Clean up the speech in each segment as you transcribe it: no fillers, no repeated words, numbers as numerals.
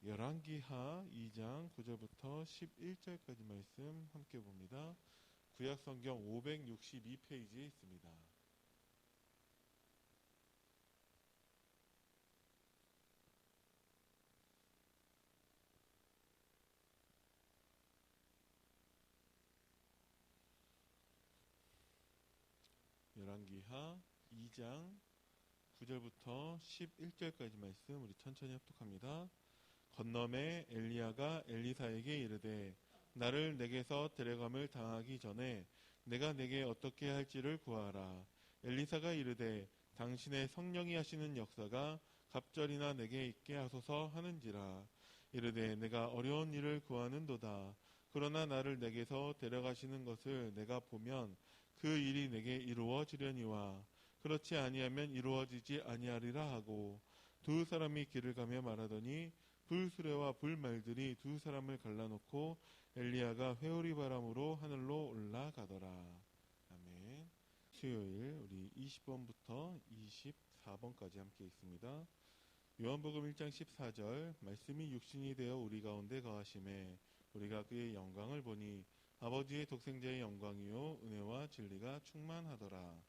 열왕기하 2장 9절부터 11절까지 말씀 함께 봅니다. 구약성경 562페이지에 있습니다. 열왕기하 2장 9절부터 11절까지 말씀 우리 천천히 합독합니다. 건너매 엘리야가 엘리사에게 이르되 나를 내게서 데려감을 당하기 전에 내가 내게 어떻게 할지를 구하라. 엘리사가 이르되 당신의 성령이 하시는 역사가 갑절이나 내게 있게 하소서 하는지라. 이르되 내가 어려운 일을 구하는도다. 그러나 나를 내게서 데려가시는 것을 내가 보면 그 일이 내게 이루어지려니와 그렇지 아니하면 이루어지지 아니하리라 하고 두 사람이 길을 가며 말하더니 불수레와 불말들이 두 사람을 갈라놓고 엘리야가 회오리 바람으로 하늘로 올라가더라. 아멘. 수요일 우리 20번부터 24번까지 함께 있습니다. 요한복음 1장 14절 말씀이 육신이 되어 우리 가운데 거하심에 우리가 그의 영광을 보니 아버지의 독생자의 영광이요 은혜와 진리가 충만하더라.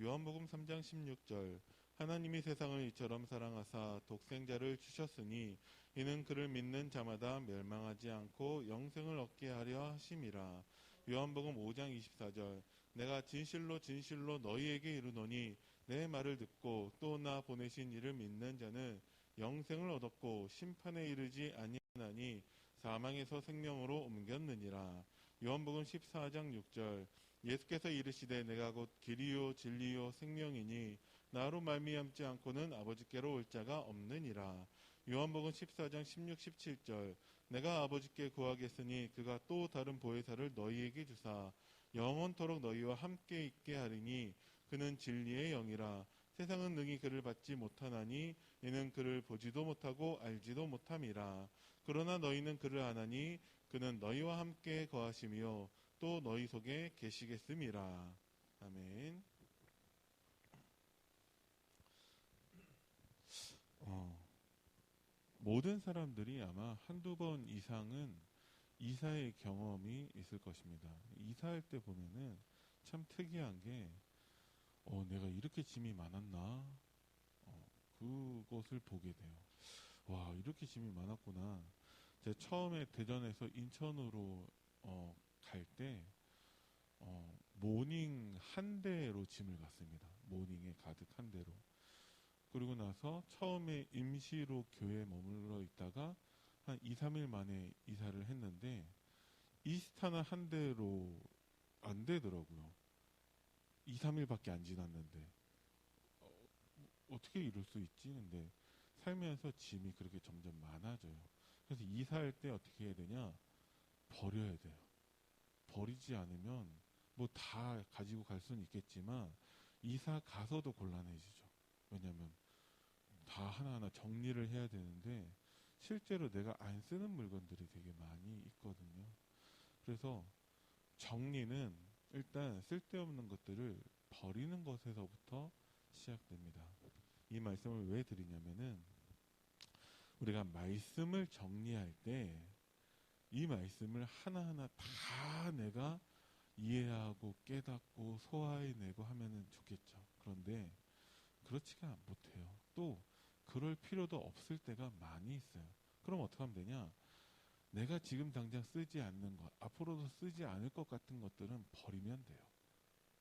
요한복음 3장 16절 하나님이 세상을 이처럼 사랑하사 독생자를 주셨으니 이는 그를 믿는 자마다 멸망하지 않고 영생을 얻게 하려 하심이라. 요한복음 5장 24절 내가 진실로 진실로 너희에게 이르노니 내 말을 듣고 또 나 보내신 이를 믿는 자는 영생을 얻었고 심판에 이르지 아니하나니 사망에서 생명으로 옮겼느니라. 요한복음 14장 6절 예수께서 이르시되 내가 곧 길이요 진리요 생명이니 나로 말미암지 않고는 아버지께로 올 자가 없느니라. 요한복음 14장 16, 17절 내가 아버지께 구하겠으니 그가 또 다른 보혜사를 너희에게 주사 영원토록 너희와 함께 있게 하리니 그는 진리의 영이라. 세상은 능히 그를 받지 못하나니 이는 그를 보지도 못하고 알지도 못함이라. 그러나 너희는 그를 아나니 그는 너희와 함께 거하시며 또 너희 속에 계시겠음이라. 아멘. 모든 사람들이 아마 한두 번 이상은 이사의 경험이 있을 것입니다. 이사할 때 보면은 참 특이한 게 내가 이렇게 짐이 많았나? 그것을 보게 돼요. 와, 이렇게 짐이 많았구나. 제가 처음에 대전에서 인천으로 갈 때 모닝 한 대로 짐을 갔습니다. 모닝에 가득 한 대로. 그리고 나서 처음에 임시로 교회에 머물러 있다가 한 2, 3일 만에 이사를 했는데 이스타나 한 대로 안 되더라고요. 2, 3일밖에 안 지났는데 어떻게 이럴 수 있지? 근데 살면서 짐이 그렇게 점점 많아져요. 그래서 이사할 때 어떻게 해야 되냐? 버려야 돼요. 버리지 않으면 뭐 다 가지고 갈 수는 있겠지만 이사 가서도 곤란해지죠. 왜냐하면 다 하나하나 정리를 해야 되는데 실제로 내가 안 쓰는 물건들이 되게 많이 있거든요. 그래서 정리는 일단 쓸데없는 것들을 버리는 것에서부터 시작됩니다. 이 말씀을 왜 드리냐면은 우리가 말씀을 정리할 때 이 말씀을 하나하나 다 내가 이해하고 깨닫고 소화해내고 하면은 좋겠죠. 그런데 그렇지가 못해요. 또 그럴 필요도 없을 때가 많이 있어요. 그럼 어떻게 하면 되냐? 내가 지금 당장 쓰지 않는 것, 앞으로도 쓰지 않을 것 같은 것들은 버리면 돼요.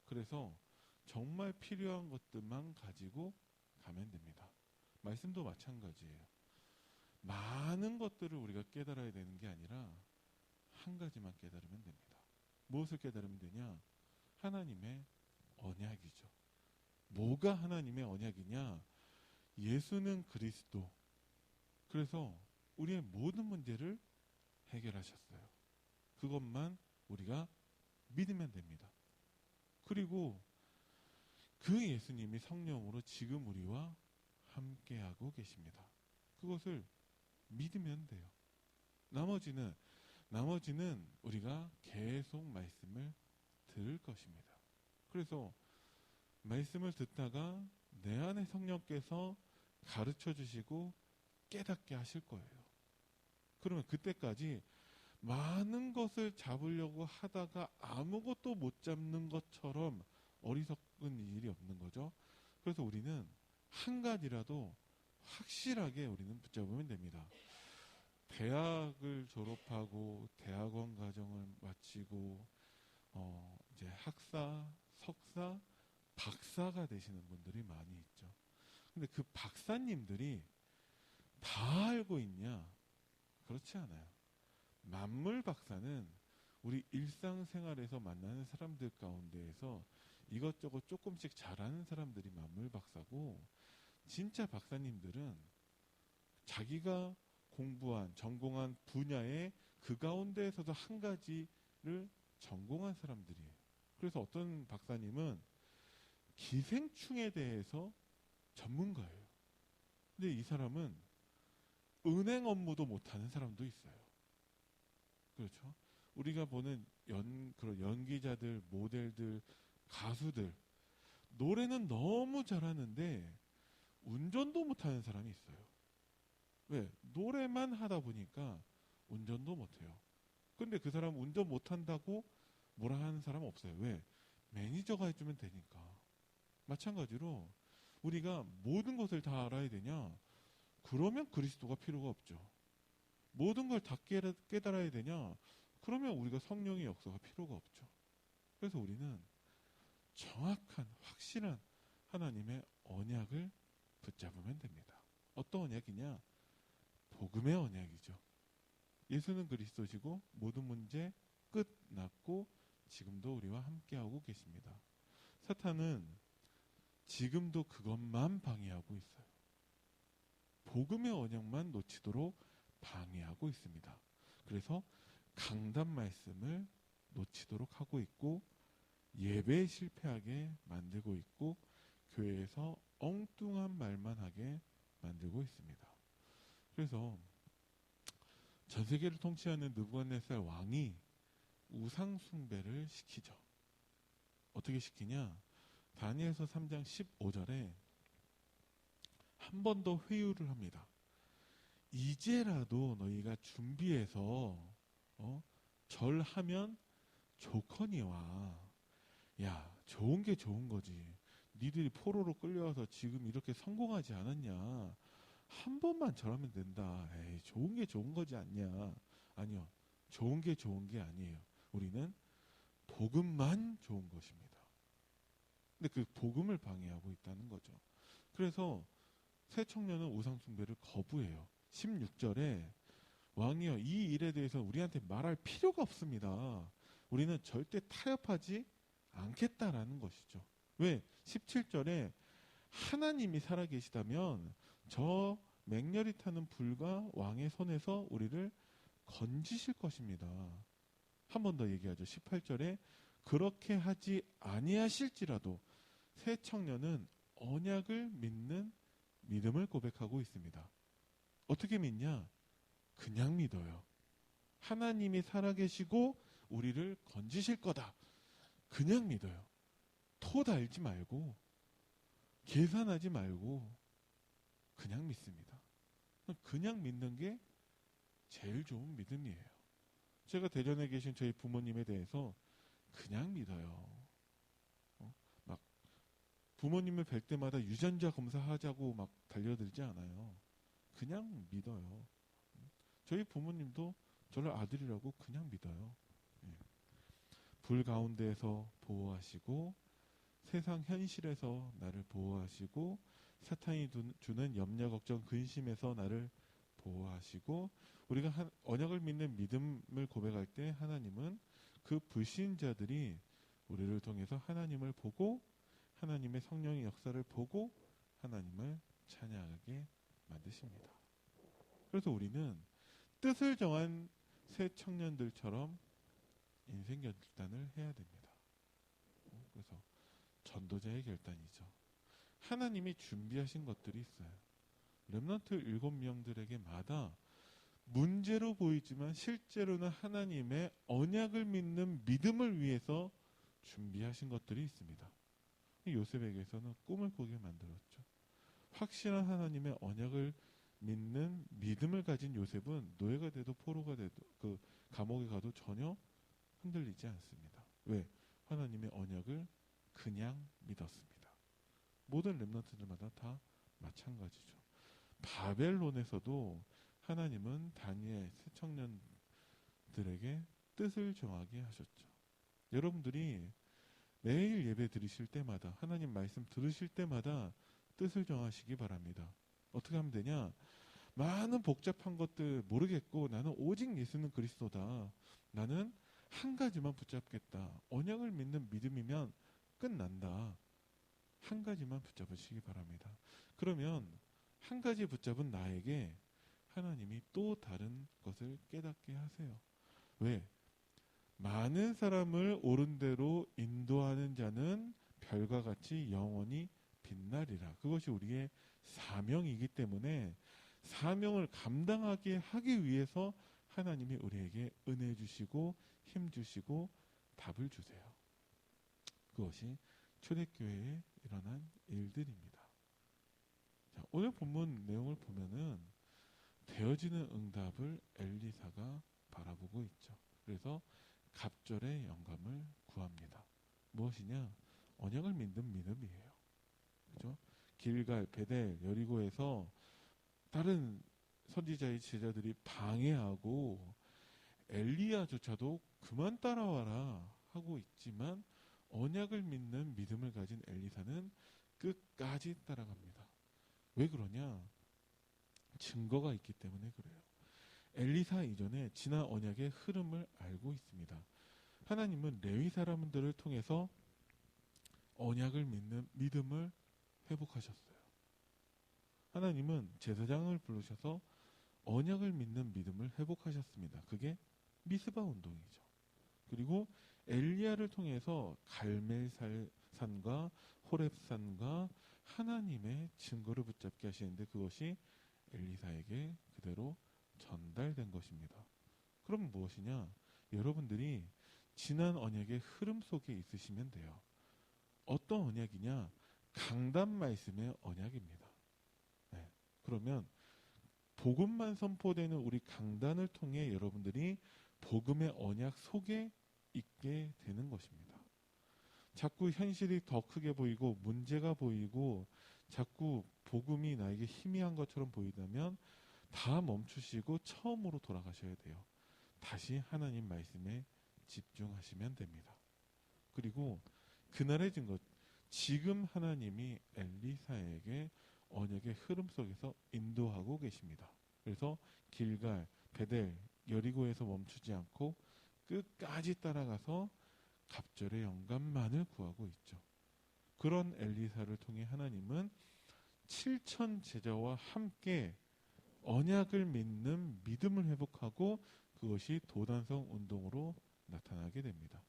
그래서 정말 필요한 것들만 가지고 가면 됩니다. 말씀도 마찬가지예요. 많은 것들을 우리가 깨달아야 되는 게 아니라 한 가지만 깨달으면 됩니다. 무엇을 깨달으면 되냐? 하나님의 언약이죠. 뭐가 하나님의 언약이냐? 예수는 그리스도. 그래서 우리의 모든 문제를 해결하셨어요. 그것만 우리가 믿으면 됩니다. 그리고 그 예수님이 성령으로 지금 우리와 함께하고 계십니다. 그것을 믿으면 돼요. 나머지는 우리가 계속 말씀을 들을 것입니다. 그래서 말씀을 듣다가 내 안에 성령께서 가르쳐 주시고 깨닫게 하실 거예요. 그러면 그때까지 많은 것을 잡으려고 하다가 아무것도 못 잡는 것처럼 어리석은 일이 없는 거죠. 그래서 우리는 한 가지라도 확실하게 우리는 붙잡으면 됩니다. 대학을 졸업하고 대학원 과정을 마치고 이제 학사, 석사, 박사가 되시는 분들이 많이 있죠. 근데 그 박사님들이 다 알고 있냐? 그렇지 않아요. 만물 박사는 우리 일상생활에서 만나는 사람들 가운데에서 이것저것 조금씩 잘하는 사람들이 만물 박사고, 진짜 박사님들은 자기가 공부한, 전공한 분야의 그 가운데에서도 한 가지를 전공한 사람들이에요. 그래서 어떤 박사님은 기생충에 대해서 전문가예요. 근데 이 사람은 은행 업무도 못하는 사람도 있어요. 그렇죠? 우리가 보는 그런 연기자들, 모델들, 가수들, 노래는 너무 잘하는데 운전도 못하는 사람이 있어요. 왜? 노래만 하다 보니까 운전도 못해요. 근데 그 사람 운전 못한다고 뭐라 하는 사람 없어요. 왜? 매니저가 해주면 되니까. 마찬가지로 우리가 모든 것을 다 알아야 되냐? 그러면 그리스도가 필요가 없죠. 모든 걸 다 깨달아야 되냐? 그러면 우리가 성령의 역사가 필요가 없죠. 그래서 우리는 정확한, 확실한 하나님의 언약을 붙잡으면 됩니다. 어떤 언약이냐? 복음의 언약이죠. 예수는 그리스도시고 모든 문제 끝났고 지금도 우리와 함께하고 계십니다. 사탄은 지금도 그것만 방해하고 있어요. 복음의 언약만 놓치도록 방해하고 있습니다. 그래서 강단 말씀을 놓치도록 하고 있고, 예배에 실패하게 만들고 있고, 교회에서 엉뚱한 말만 하게 만들고 있습니다. 그래서 전 세계를 통치하는 느부갓네살 왕이 우상 숭배를 시키죠. 어떻게 시키냐? 다니엘서 3장 15절에 한 번 더 회유를 합니다. 이제라도 너희가 준비해서 절하면 좋거니와. 야, 좋은 게 좋은 거지. 니들이 포로로 끌려와서 지금 이렇게 성공하지 않았냐. 한 번만 절하면 된다. 에이, 좋은 게 좋은 거지 않냐. 아니요. 좋은 게 좋은 게 아니에요. 우리는 복음만 좋은 것입니다. 근데 그 복음을 방해하고 있다는 거죠. 그래서 새 청년은 우상 숭배를 거부해요. 16절에 왕이여, 이 일에 대해서 우리한테 말할 필요가 없습니다. 우리는 절대 타협하지 않겠다라는 것이죠. 왜? 17절에 하나님이 살아계시다면 저 맹렬히 타는 불과 왕의 손에서 우리를 건지실 것입니다. 한 번 더 얘기하죠. 18절에 그렇게 하지 아니하실지라도 새 청년은 언약을 믿는 믿음을 고백하고 있습니다. 어떻게 믿냐? 그냥 믿어요. 하나님이 살아계시고 우리를 건지실 거다. 그냥 믿어요. 토 달지 말고 계산하지 말고 그냥 믿습니다. 그냥 믿는 게 제일 좋은 믿음이에요. 제가 대전에 계신 저희 부모님에 대해서 그냥 믿어요. 막 부모님을 뵐 때마다 유전자 검사하자고 막 달려들지 않아요. 그냥 믿어요. 저희 부모님도 저를 아들이라고 그냥 믿어요. 불 가운데에서 보호하시고 세상 현실에서 나를 보호하시고 사탄이 주는 염려, 걱정, 근심에서 나를 보호하시고, 우리가 언약을 믿는 믿음을 고백할 때 하나님은 그 불신자들이 우리를 통해서 하나님을 보고 하나님의 성령의 역사를 보고 하나님을 찬양하게 만드십니다. 그래서 우리는 뜻을 정한 새 청년들처럼 인생 결단을 해야 됩니다. 그래서 전도자의 결단이죠. 하나님이 준비하신 것들이 있어요. 렘넌트 7명들에게마다 문제로 보이지만 실제로는 하나님의 언약을 믿는 믿음을 위해서 준비하신 것들이 있습니다. 요셉에게서는 꿈을 꾸게 만들었죠. 확실한 하나님의 언약을 믿는 믿음을 가진 요셉은 노예가 돼도 포로가 돼도 그 감옥에 가도 전혀 흔들리지 않습니다. 왜? 하나님의 언약을 그냥 믿었습니다. 모든 렘넌트들마다 다 마찬가지죠. 바벨론에서도 하나님은 다니엘 새 청년들에게 뜻을 정하게 하셨죠. 여러분들이 매일 예배 드리실 때마다 하나님 말씀 들으실 때마다 뜻을 정하시기 바랍니다. 어떻게 하면 되냐? 많은 복잡한 것들 모르겠고 나는 오직 예수는 그리스도다. 나는 한 가지만 붙잡겠다. 언약을 믿는 믿음이면 끝난다. 한 가지만 붙잡으시기 바랍니다. 그러면 한 가지 붙잡은 나에게 하나님이 또 다른 것을 깨닫게 하세요. 왜? 많은 사람을 옳은 대로 인도하는 자는 별과 같이 영원히 빛나리라. 그것이 우리의 사명이기 때문에 사명을 감당하게 하기 위해서 하나님이 우리에게 은혜 주시고 힘 주시고 답을 주세요. 그것이 초대교회에 일어난 일들입니다. 자, 오늘 본문 내용을 보면은 되어지는 응답을 엘리사가 바라보고 있죠. 그래서 갑절의 영감을 구합니다. 무엇이냐? 언약을 믿는 믿음이에요. 그죠? 길갈, 베델, 여리고에서 다른 선지자의 제자들이 방해하고 엘리야조차도 그만 따라와라 하고 있지만 언약을 믿는 믿음을 가진 엘리사는 끝까지 따라갑니다. 왜 그러냐? 증거가 있기 때문에 그래요. 엘리사 이전에 지난 언약의 흐름을 알고 있습니다. 하나님은 레위 사람들을 통해서 언약을 믿는 믿음을 회복하셨어요. 하나님은 제사장을 부르셔서 언약을 믿는 믿음을 회복하셨습니다. 그게 미스바 운동이죠. 그리고 엘리야를 통해서 갈멜산과 호렙산과 하나님의 증거를 붙잡게 하시는데 그것이 엘리사에게 그대로 전달된 것입니다. 그럼 무엇이냐? 여러분들이 지난 언약의 흐름 속에 있으시면 돼요. 어떤 언약이냐? 강단 말씀의 언약입니다. 네. 그러면 복음만 선포되는 우리 강단을 통해 여러분들이 복음의 언약 속에 있게 되는 것입니다. 자꾸 현실이 더 크게 보이고 문제가 보이고 자꾸 복음이 나에게 희미한 것처럼 보이다면 다 멈추시고 처음으로 돌아가셔야 돼요. 다시 하나님 말씀에 집중하시면 됩니다. 그리고 그날의 증거, 지금 하나님이 엘리사에게 언약의 흐름 속에서 인도하고 계십니다. 그래서 길갈, 베델, 여리고에서 멈추지 않고 끝까지 따라가서 갑절의 영감만을 구하고 있죠. 그런 엘리사를 통해 하나님은 7천 제자와 함께 언약을 믿는 믿음을 회복하고 그것이 도단성 운동으로 나타나게 됩니다.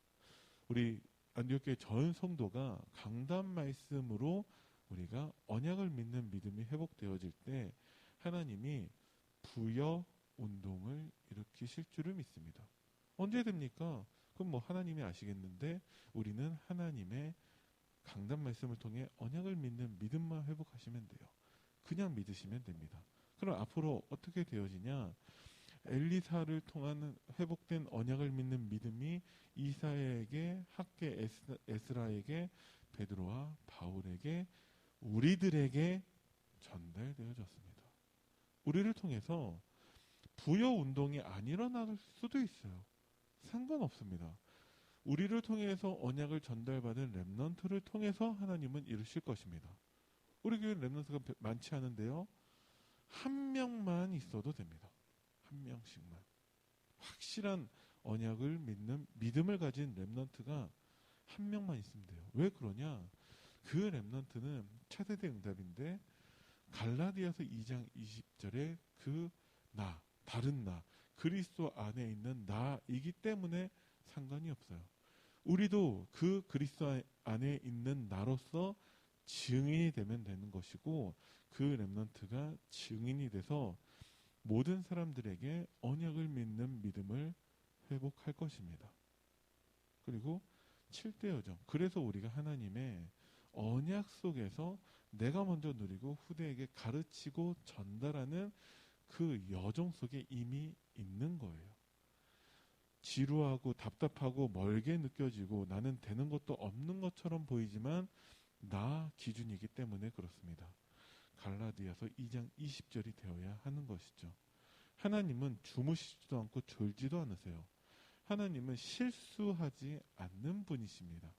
우리 안디옥교회 전 성도가 강단 말씀으로 우리가 언약을 믿는 믿음이 회복되어질 때 하나님이 부여 운동을 일으키실 줄을 믿습니다. 언제 됩니까? 그럼 뭐 하나님이 아시겠는데 우리는 하나님의 강단 말씀을 통해 언약을 믿는 믿음만 회복하시면 돼요. 그냥 믿으시면 됩니다. 그럼 앞으로 어떻게 되어지냐? 엘리사를 통한 회복된 언약을 믿는 믿음이 이사야에게, 학계 에스라에게, 베드로와 바울에게, 우리들에게 전달되어졌습니다. 우리를 통해서 부여 운동이 안 일어날 수도 있어요. 상관없습니다. 우리를 통해서 언약을 전달받은 렘넌트를 통해서 하나님은 이루실 것입니다. 우리 교회 렘넌트가 많지 않은데요. 한 명만 있어도 됩니다. 한 명씩만. 확실한 언약을 믿는 믿음을 가진 렘넌트가 한 명만 있으면 돼요. 왜 그러냐? 그 렘넌트는 차세대 응답인데 갈라디아서 2장 20절에 그 나, 다른 나, 그리스도 안에 있는 나이기 때문에 상관이 없어요. 우리도 그 그리스도 안에 있는 나로서 증인이 되면 되는 것이고 그 렘넌트가 증인이 돼서 모든 사람들에게 언약을 믿는 믿음을 회복할 것입니다. 그리고 7대 여정. 그래서 우리가 하나님의 언약 속에서 내가 먼저 누리고 후대에게 가르치고 전달하는 그 여정 속에 이미 있는 거예요. 지루하고 답답하고 멀게 느껴지고 나는 되는 것도 없는 것처럼 보이지만 나 기준이기 때문에 그렇습니다. 갈라디아서 2장 20절이 되어야 하는 것이죠. 하나님은 주무시지도 않고 졸지도 않으세요. 하나님은 실수하지 않는 분이십니다.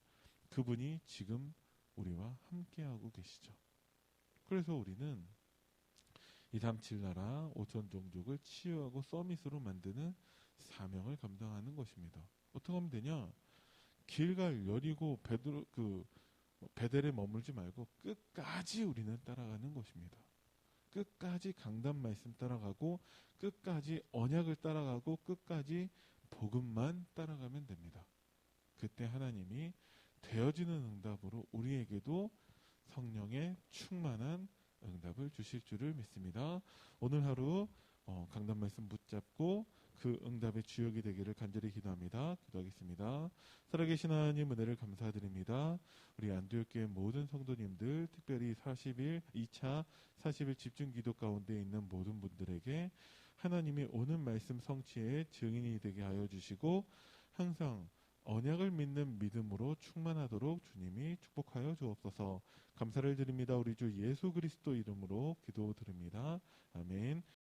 그분이 지금 우리와 함께하고 계시죠. 그래서 우리는 237 나라 5천 종족을 치유하고 서밋으로 만드는 사명을 감당하는 것입니다. 어떻게 하면 되냐? 길갈 여리고 베델에 머물지 말고 끝까지 우리는 따라가는 것입니다. 끝까지 강단 말씀 따라가고 끝까지 언약을 따라가고 끝까지 복음만 따라가면 됩니다. 그때 하나님이 되어지는 응답으로 우리에게도 성령의 충만한 응답을 주실 줄을 믿습니다. 오늘 하루 강단 말씀 붙잡고 그 응답의 주역이 되기를 간절히 기도합니다. 기도하겠습니다. 살아계신 하나님 은혜를 감사드립니다. 우리 안디옥교회 모든 성도님들, 특별히 2차 40일 집중 기도 가운데 있는 모든 분들에게 하나님이 오는 말씀 성취의 증인이 되게 하여 주시고 항상 언약을 믿는 믿음으로 충만하도록 주님이 축복하여 주옵소서. 감사를 드립니다. 우리 주 예수 그리스도 이름으로 기도드립니다. 아멘.